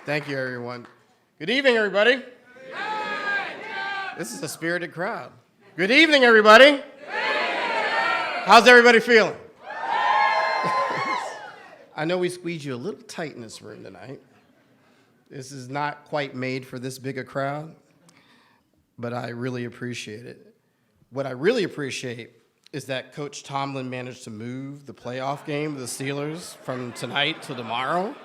Thank you, everyone. Good evening, everybody. This is a spirited crowd. Good evening, everybody. How's everybody feeling? I know we squeezed you a little tight in this room tonight. This is not quite made for this big a crowd, but I really appreciate it. What I really appreciate is that Coach Tomlin managed to move the playoff game of the Steelers from tonight to tomorrow.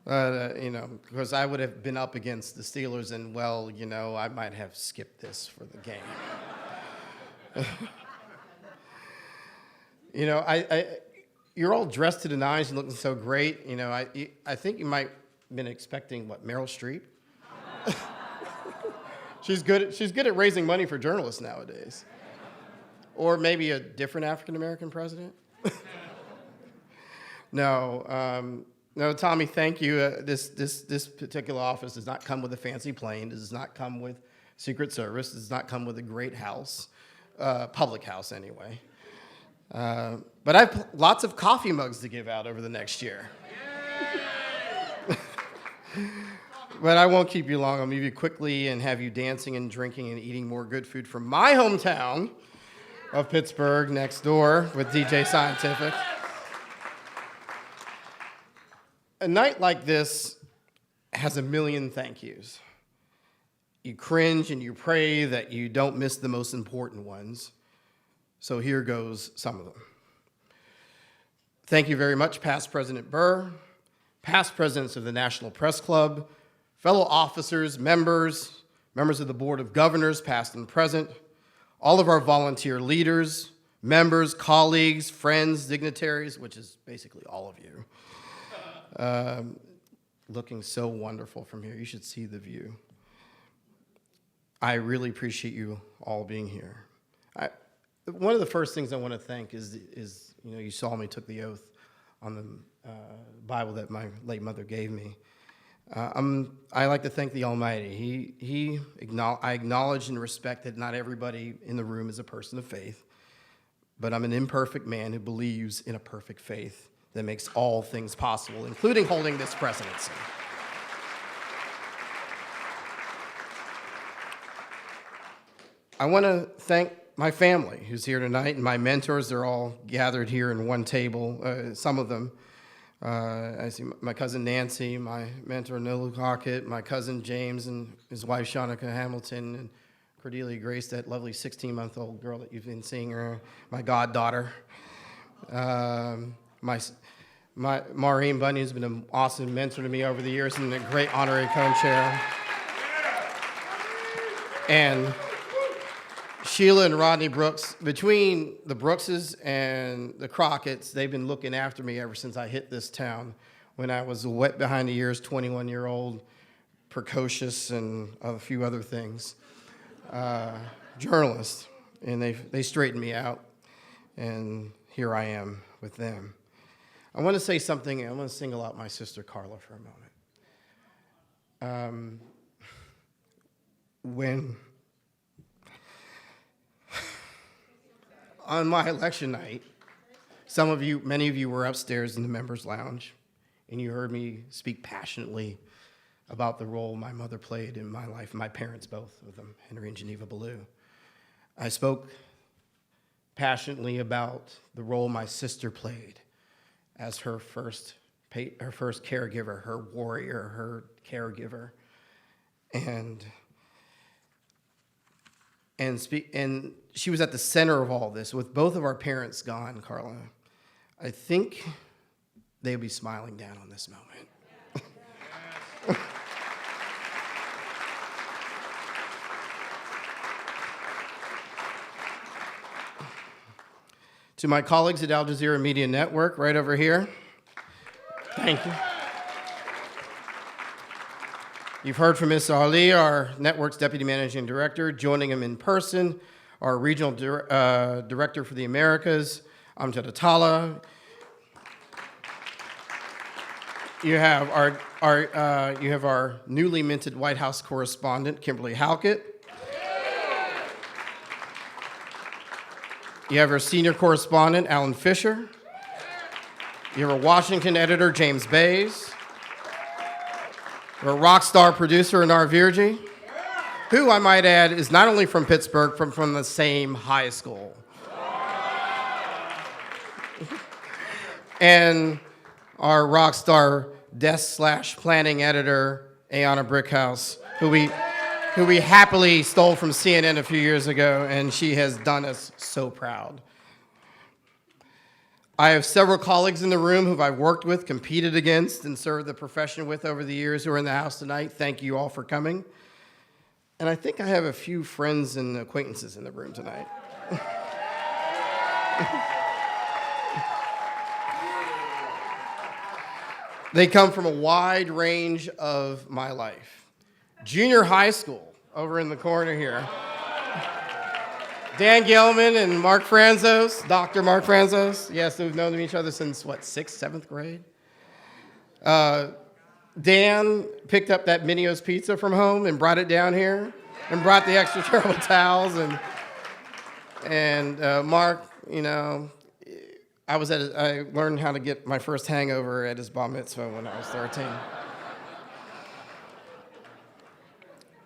Because I would have been up against the Steelers, and I might have skipped this for the game. You're all dressed to the nines and looking so great. I think you might have been expecting Meryl Streep. She's good at raising money for journalists nowadays, or maybe a different African American president. No, Tommy, thank you. This particular office does not come with a fancy plane. It does not come with Secret Service. It does not come with a great house, public house anyway. But I have lots of coffee mugs to give out over the next year. But I won't keep you long. I'll move you quickly and have you dancing and drinking and eating more good food from my hometown of Pittsburgh next door with DJ Scientific. A night like this has a million thank yous. You cringe and you pray that you don't miss the most important ones. So here goes some of them. Thank you very much, past President Burr, past presidents of the National Press Club, fellow officers, members of the Board of Governors, past and present, all of our volunteer leaders, members, colleagues, friends, dignitaries, which is basically all of you. Looking so wonderful from here. You should see the view. I really appreciate you all being here. One of the first things I want to thank is you saw me took the oath on the Bible that my late mother gave me. I like to thank the Almighty. I acknowledge and respect that not everybody in the room is a person of faith, but I'm an imperfect man who believes in a perfect faith that makes all things possible, including holding this presidency. I want to thank my family who's here tonight, and my mentors. They're all gathered here in one table, some of them. I see my cousin Nancy, my mentor Noah Hockett, my cousin James and his wife Shanika Hamilton, and Cordelia Grace, that lovely 16-month-old girl that you've been seeing her, my goddaughter. My Maureen Bunny has been an awesome mentor to me over the years and a great honorary co-chair. And Sheila and Rodney Brooks, between the Brookses and the Crockett's, they've been looking after me ever since I hit this town when I was a wet behind the ears, 21-year-old, precocious, and a few other things, journalist. And they straightened me out, and here I am with them. I want to say something. I want to single out my sister Carla for a moment. When on my election night, many of you were upstairs in the members' lounge, and you heard me speak passionately about the role my mother played in my life, my parents, both of them, Henry and Geneva Ballou. I spoke passionately about the role my sister played as her first caregiver, her warrior, her caregiver, and she was at the center of all this. With both of our parents gone, Carla, I think they'll be smiling down on this moment. To my colleagues at Al Jazeera Media Network, right over here, thank you. You've heard from Ms. Ali, our network's Deputy Managing Director. Joining him in person, our Regional Director for the Americas, Amjad Atala. You have our newly minted White House correspondent, Kimberly Halkett. You have our senior correspondent, Alan Fisher. You have a Washington editor, James Bays. You have a rock star producer, Anar Virji, who, I might add, is not only from Pittsburgh, from the same high school. And our rock star desk/planning editor, Ayanna Brickhouse, who we happily stole from CNN a few years ago, and she has done us so proud. I have several colleagues in the room who I've worked with, competed against, and served the profession with over the years who are in the house tonight. Thank you all for coming. And I think I have a few friends and acquaintances in the room tonight. They come from a wide range of my life. Junior high school, over in the corner here. Dan Gelman and Mark Franzos, Dr. Mark Franzos. Yes, we've known each other since, what, 6th, 7th grade? Dan picked up that Minio's pizza from home and brought it down here and brought the extra terrible towels. And Mark, you know, I learned how to get my first hangover at his bar mitzvah when I was 13.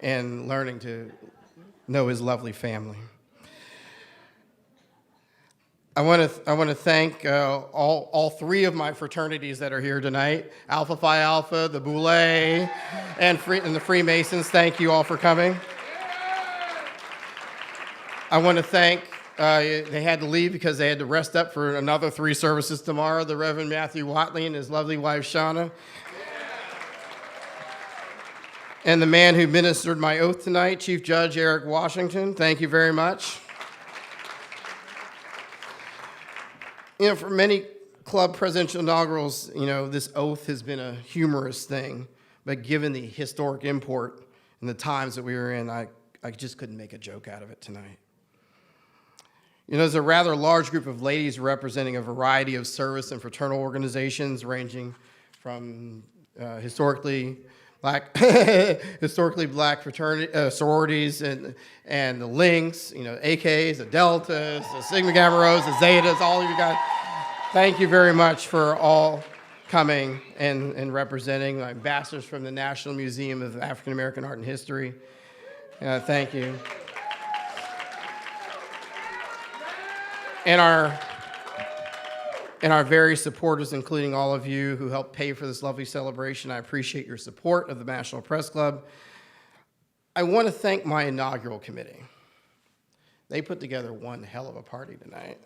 And learning to know his lovely family. I want to thank all three of my fraternities that are here tonight: Alpha Phi Alpha, the Boule, and the Freemasons. Thank you all for coming. I want to thank, they had to leave because they had to rest up for another 3 services tomorrow, the Reverend Matthew Watley and his lovely wife, Shauna. And the man who ministered my oath tonight, Chief Judge Eric Washington. Thank you very much. You know, for many club presidential inaugurals, you know, this oath has been a humorous thing, but given the historic import and the times that we were in, I just couldn't make a joke out of it tonight. You know, there's a rather large group of ladies representing a variety of service and fraternal organizations, ranging from historically black fraternity sororities and the Links, you know, AKs, the Deltas, the Sigma Gamma Rhos, the Zetas, all of you guys. Thank you very much for all coming and representing, ambassadors from the National Museum of African American Art and History. Thank you. And our various supporters, including all of you who helped pay for this lovely celebration. I appreciate your support of the National Press Club. I want to thank my inaugural committee. They put together one hell of a party tonight.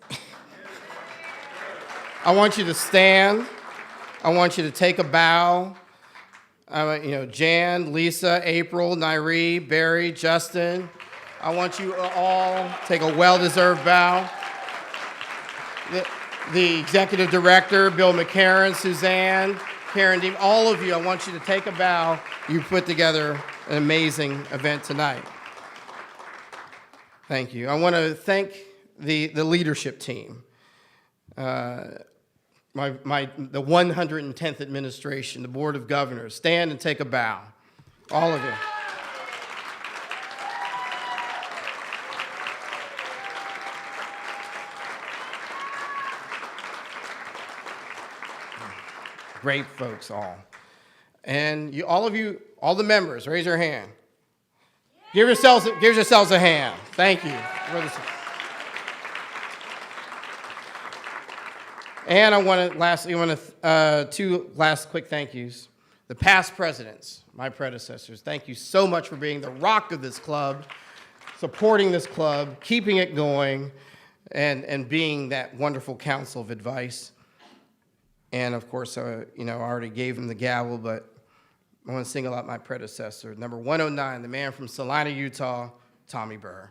I want you to stand. I want you to take a bow. You know, Jan, Lisa, April, Nairi, Barry, Justin. I want you all to take a well-deserved bow. The executive director, Bill McCarran, Suzanne, Karen Dean, all of you, I want you to take a bow. You put together an amazing event tonight. Thank you. I want to thank the leadership team, the 110th administration, the Board of Governors. Stand and take a bow, all of you. Great folks, all. And you, all the members, raise your hand. Give yourselves a hand. Thank you. And I want to, two last quick thank yous. The past presidents, my predecessors, thank you so much for being the rock of this club, supporting this club, keeping it going, and being that wonderful counsel of advice. And of course, you know, I already gave him the gavel, but I want to single out my predecessor, number 109, the man from Salina, Utah, Tommy Burr.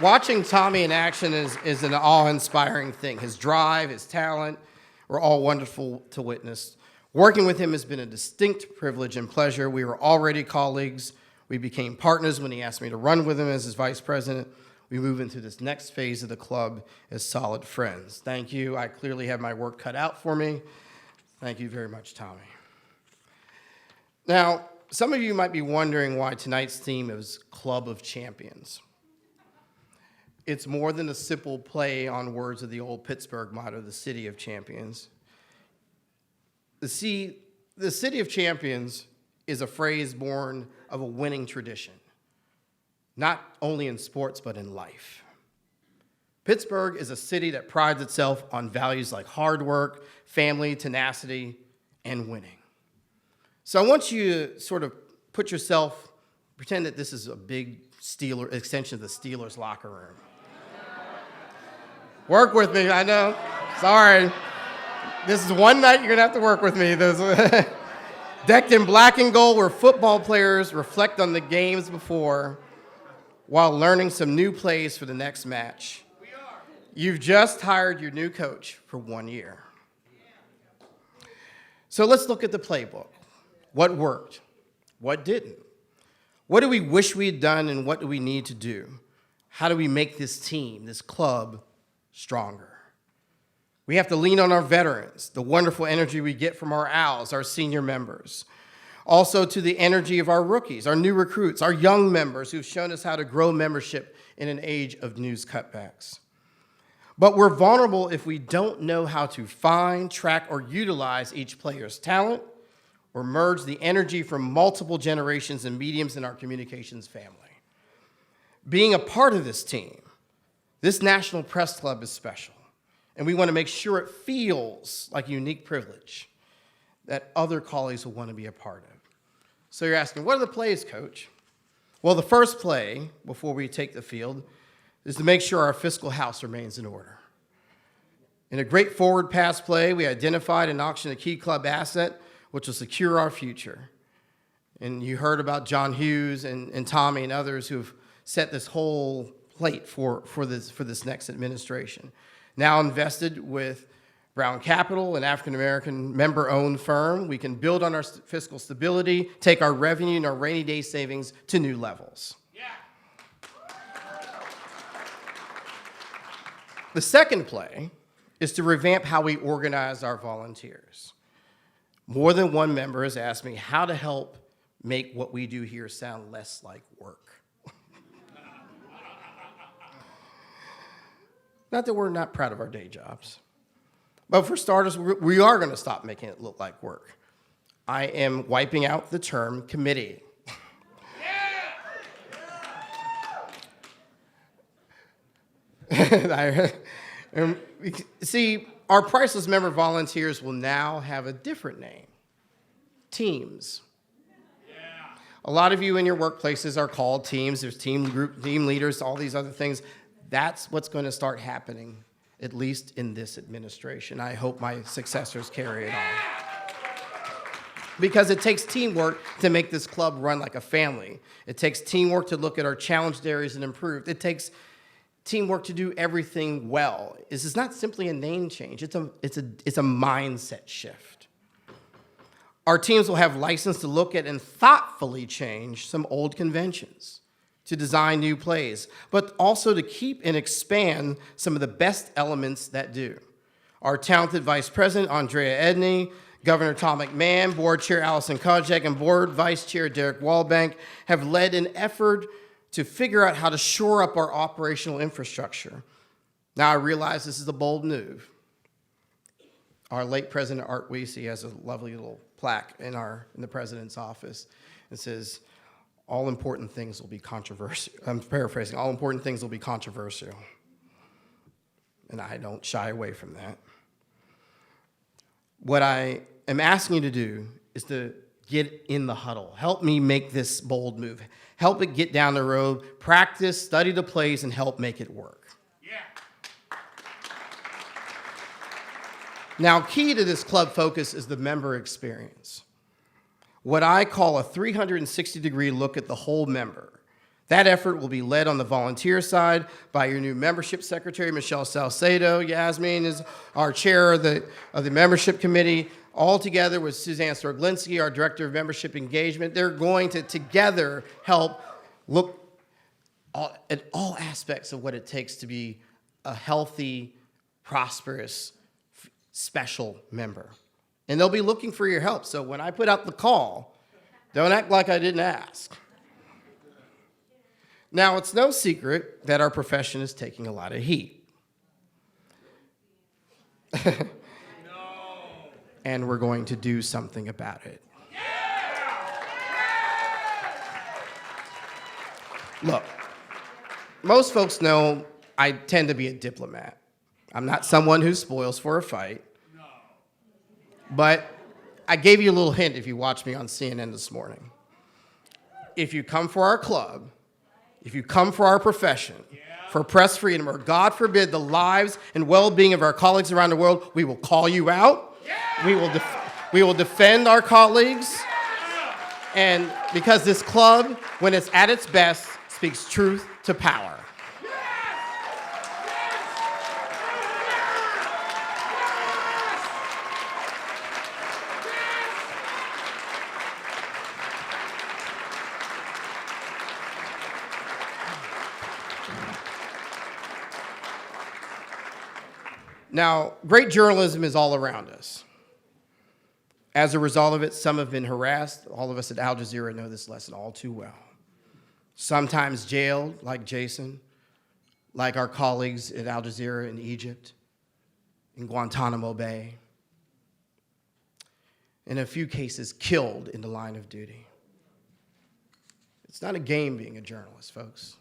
Watching Tommy in action is an awe-inspiring thing. His drive, his talent, were all wonderful to witness. Working with him has been a distinct privilege and pleasure. We were already colleagues. We became partners when he asked me to run with him as his vice president. We move into this next phase of the club as solid friends. Thank you. I clearly have my work cut out for me. Thank you very much, Tommy. Now, some of you might be wondering why tonight's theme is Club of Champions. It's more than a simple play on words of the old Pittsburgh motto, the City of Champions. The City of Champions is a phrase born of a winning tradition, not only in sports, but in life. Pittsburgh is a city that prides itself on values like hard work, family, tenacity, and winning. So I want you to sort of put yourself, pretend that this is a big Steeler extension of the Steelers locker room. Work with me, I know. Sorry. This is one night you're going to have to work with me. Decked in black and gold where football players reflect on the games before while learning some new plays for the next match. You've just hired your new coach for 1 year. So let's look at the playbook. What worked? What didn't? What do we wish we had done and what do we need to do? How do we make this team, this club, stronger? We have to lean on our veterans, the wonderful energy we get from our Owls, our senior members. Also to the energy of our rookies, our new recruits, our young members who've shown us how to grow membership in an age of news cutbacks. But we're vulnerable if we don't know how to find, track, or utilize each player's talent or merge the energy from multiple generations and mediums in our communications family. Being a part of this team, this National Press Club is special, and we want to make sure it feels like a unique privilege that other colleagues will want to be a part of. So you're asking, what are the plays, Coach? Well, the first play, before we take the field, is to make sure our fiscal house remains in order. In a great forward pass play, we identified and auctioned a key club asset, which will secure our future. And you heard about John Hughes and Tommy and others who have set this whole plate for this next administration. Now invested with Brown Capital, an African-American member-owned firm, we can build on our fiscal stability, take our revenue and our rainy day savings to new levels. The second play is to revamp how we organize our volunteers. More than one member has asked me how to help make what we do here sound less like work. Not that we're not proud of our day jobs, but for starters, we are going to stop making it look like work. I am wiping out the term committee. See, our priceless member volunteers will now have a different name, teams. A lot of you in your workplaces are called teams. There's team group, team leaders, all these other things. That's what's going to start happening, at least in this administration. I hope my successors carry it on. Because it takes teamwork to make this club run like a family. It takes teamwork to look at our challenged areas and improve. It takes teamwork to do everything well. This is not simply a name change. It's a mindset shift. Our teams will have license to look at and thoughtfully change some old conventions, to design new plays, but also to keep and expand some of the best elements that do. Our talented Vice President, Andrea Edney, Governor Tom McMahon, Board Chair Allison Kojak, and Board Vice Chair Derek Wallbank have led an effort to figure out how to shore up our operational infrastructure. Now I realize this is a bold move. Our late President Art Weesey has a lovely little plaque in the president's office. It says, all important things will be controversial. I'm paraphrasing, all important things will be controversial. And I don't shy away from that. What I am asking you to do is to get in the huddle. Help me make this bold move. Help it get down the road, practice, study the plays, and help make it work. Now, key to this club focus is the member experience. What I call a 360-degree look at the whole member. That effort will be led on the volunteer side by your new membership secretary, Michelle Salcedo. Yasmin is our chair of the membership committee, all together with Suzanne Storglinsky, our director of membership engagement. They're going to together help look at all aspects of what it takes to be a healthy, prosperous, special member. And they'll be looking for your help. So when I put out the call, don't act like I didn't ask. Now, it's no secret that our profession is taking a lot of heat. And we're going to do something about it. Look, most folks know I tend to be a diplomat. I'm not someone who spoils for a fight. But I gave you a little hint if you watched me on CNN this morning. If you come for our club, if you come for our profession, for press freedom, or God forbid the lives and well-being of our colleagues around the world, we will call you out. We will defend our colleagues. And because this club, when it's at its best, speaks truth to power. Now, great journalism is all around us. As a result of it, some have been harassed. All of us at Al Jazeera know this lesson all too well. Sometimes jailed, like Jason, like our colleagues at Al Jazeera in Egypt, in Guantanamo Bay. In a few cases, killed in the line of duty. It's not a game being a journalist, folks.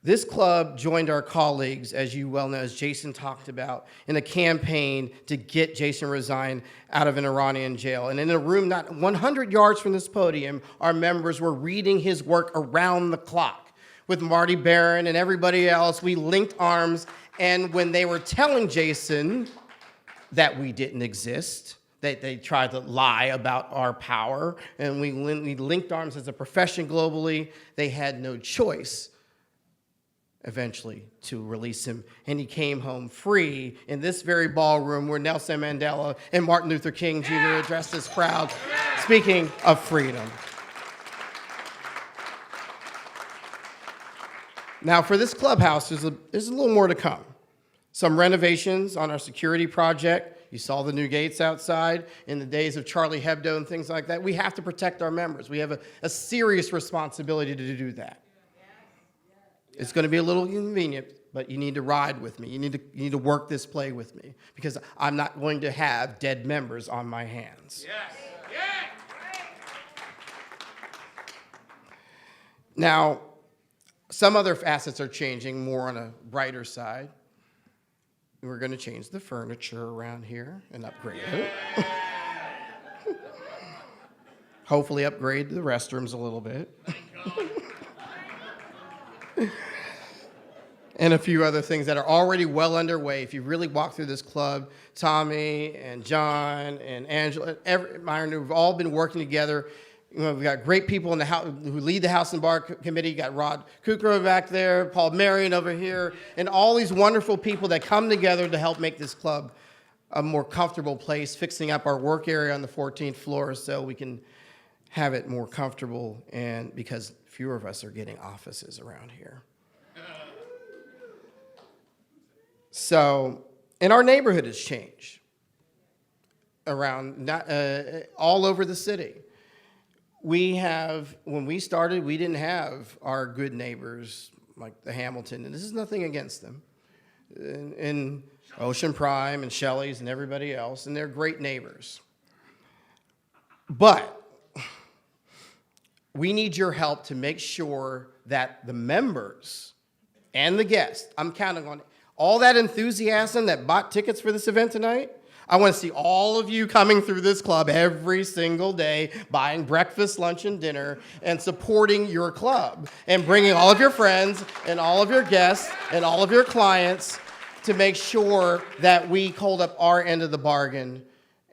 This club joined our colleagues, as you well know, as Jason talked about, in a campaign to get Jason Rezaian out of an Iranian jail. And in a room not 100 yards from this podium, our members were reading his work around the clock. With Marty Barron and everybody else, we linked arms, and when they were telling Jason that we didn't exist, that they tried to lie about our power, and we linked arms as a profession globally, they had no choice eventually to release him, and he came home free in this very ballroom where Nelson Mandela and Martin Luther King Jr. addressed this crowd, speaking of freedom. Now, for this clubhouse, there's a little more to come. Some renovations on our security project. You saw the new gates outside in the days of Charlie Hebdo and things like that. We have to protect our members. We have a serious responsibility to do that. It's going to be a little inconvenient, but you need to ride with me. You need to work this play with me, because I'm not going to have dead members on my hands. Yes. Yes. Now, some other facets are changing more on a brighter side. We're going to change the furniture around here and upgrade it. Hopefully upgrade the restrooms a little bit. And a few other things that are already well underway. If you really walk through this club, Tommy and John and Angela, Myron, we've all been working together. You know, we've got great people in the house who lead the House and Bar Committee. You got Rod Kukro back there, Paul Marion over here, and all these wonderful people that come together to help make this club a more comfortable place, fixing up our work area on the 14th floor so we can have it more comfortable, and because fewer of us are getting offices around here. So, and our neighborhood has changed around, all over the city. We have, when we started, we didn't have our good neighbors like the Hamilton, and this is nothing against them, and Ocean Prime and Shelley's and everybody else, and they're great neighbors. But we need your help to make sure that the members and the guests, I'm counting on it, all that enthusiasm that bought tickets for this event tonight, I want to see all of you coming through this club every single day, buying breakfast, lunch, and dinner, and supporting your club, and bringing all of your friends and all of your guests and all of your clients to make sure that we hold up our end of the bargain.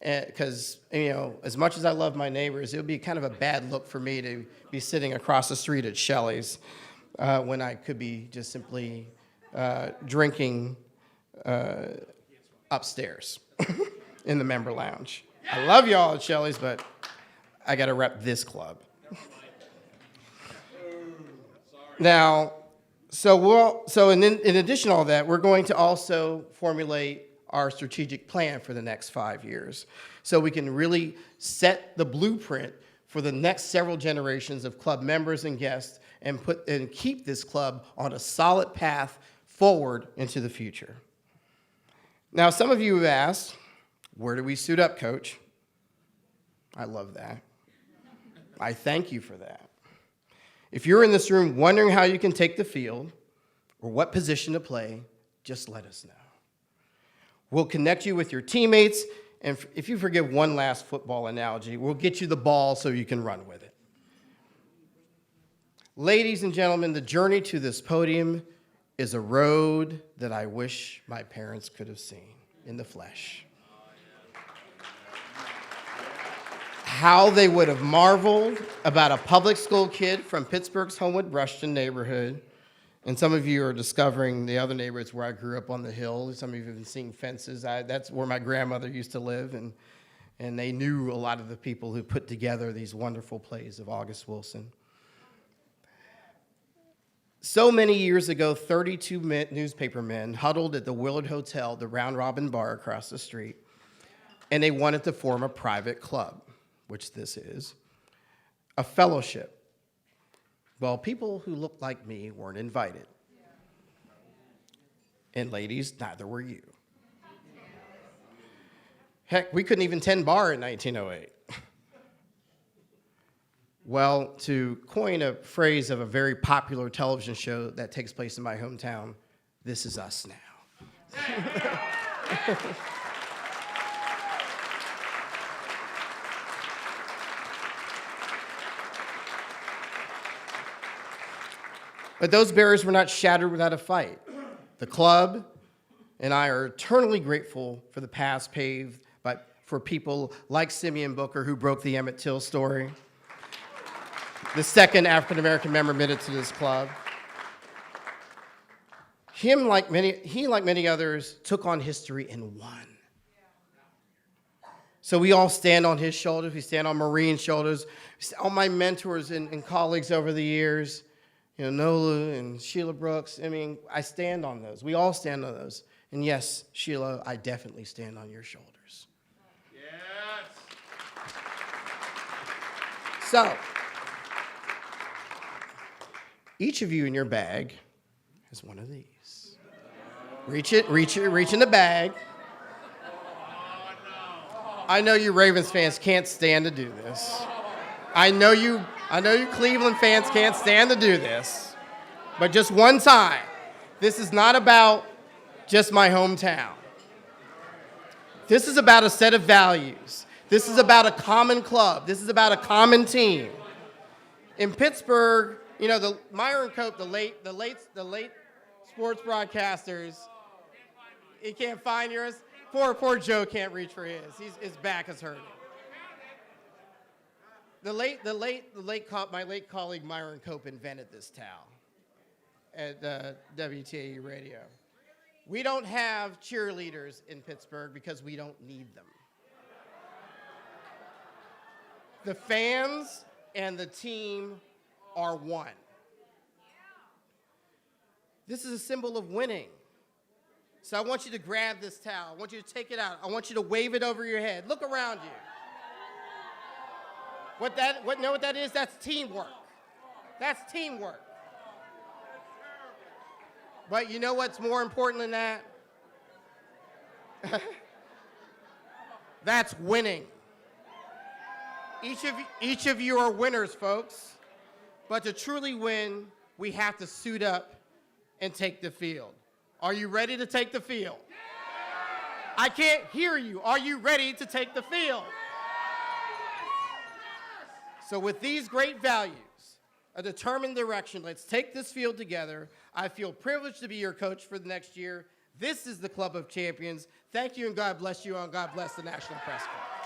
Because, you know, as much as I love my neighbors, it would be kind of a bad look for me to be sitting across the street at Shelley's when I could be just simply drinking upstairs in the member lounge. I love y'all at Shelley's, but I got to rep this club. Now, so in addition to all that, we're going to also formulate our strategic plan for the next 5 years, so we can really set the blueprint for the next several generations of club members and guests and keep this club on a solid path forward into the future. Now, some of you have asked, where do we suit up, Coach? I love that. I thank you for that. If you're in this room wondering how you can take the field or what position to play, just let us know. We'll connect you with your teammates, and if you forgive one last football analogy, we'll get you the ball so you can run with it. Ladies and gentlemen, the journey to this podium is a road that I wish my parents could have seen in the flesh. How they would have marveled about a public school kid from Pittsburgh's Homewood Rushton neighborhood. And some of you are discovering the other neighborhoods where I grew up on the hill. Some of you have been seeing fences. That's where my grandmother used to live, and they knew a lot of the people who put together these wonderful plays of August Wilson. So many years ago, 32 newspaper men huddled at the Willard Hotel, the Round Robin Bar across the street, and they wanted to form a private club, which this is, a fellowship. Well, people who looked like me weren't invited. And ladies, neither were you. Heck, we couldn't even tend bar in 1908. Well, to coin a phrase of a very popular television show that takes place in my hometown, this is us now. But those barriers were not shattered without a fight. The club and I are eternally grateful for the paths paved for people like Simeon Booker, who broke the Emmett Till story, the second African-American member admitted to this club. He, like many others, took on history and won. So we all stand on his shoulders. We stand on Marine's shoulders. All my mentors and colleagues over the years, Nola and Sheila Brooks, I stand on those. We all stand on those. And yes, Sheila, I definitely stand on your shoulders. Yes. So, each of you in your bag has one of these. Reach in the bag. I know you Ravens fans can't stand to do this. I know you Cleveland fans can't stand to do this. But just one time, this is not about just my hometown. This is about a set of values. This is about a common club. This is about a common team. In Pittsburgh, the Myron Cope, the late sports broadcasters, he can't find yours. Poor Joe can't reach for his. His back is hurting. My late colleague Myron Cope invented this towel at WTAE Radio. We don't have cheerleaders in Pittsburgh because we don't need them. The fans and the team are one. This is a symbol of winning. So I want you to grab this towel. I want you to take it out. I want you to wave it over your head. Look around you. Know what that is? That's teamwork. That's teamwork. But you know what's more important than that? That's winning. Each of you are winners, folks. But to truly win, we have to suit up and take the field. Are you ready to take the field? I can't hear you. Are you ready to take the field? So with these great values, a determined direction, let's take this field together. I feel privileged to be your coach for the next year. This is the Club of Champions. Thank you, and God bless you, and God bless the National Press Corps.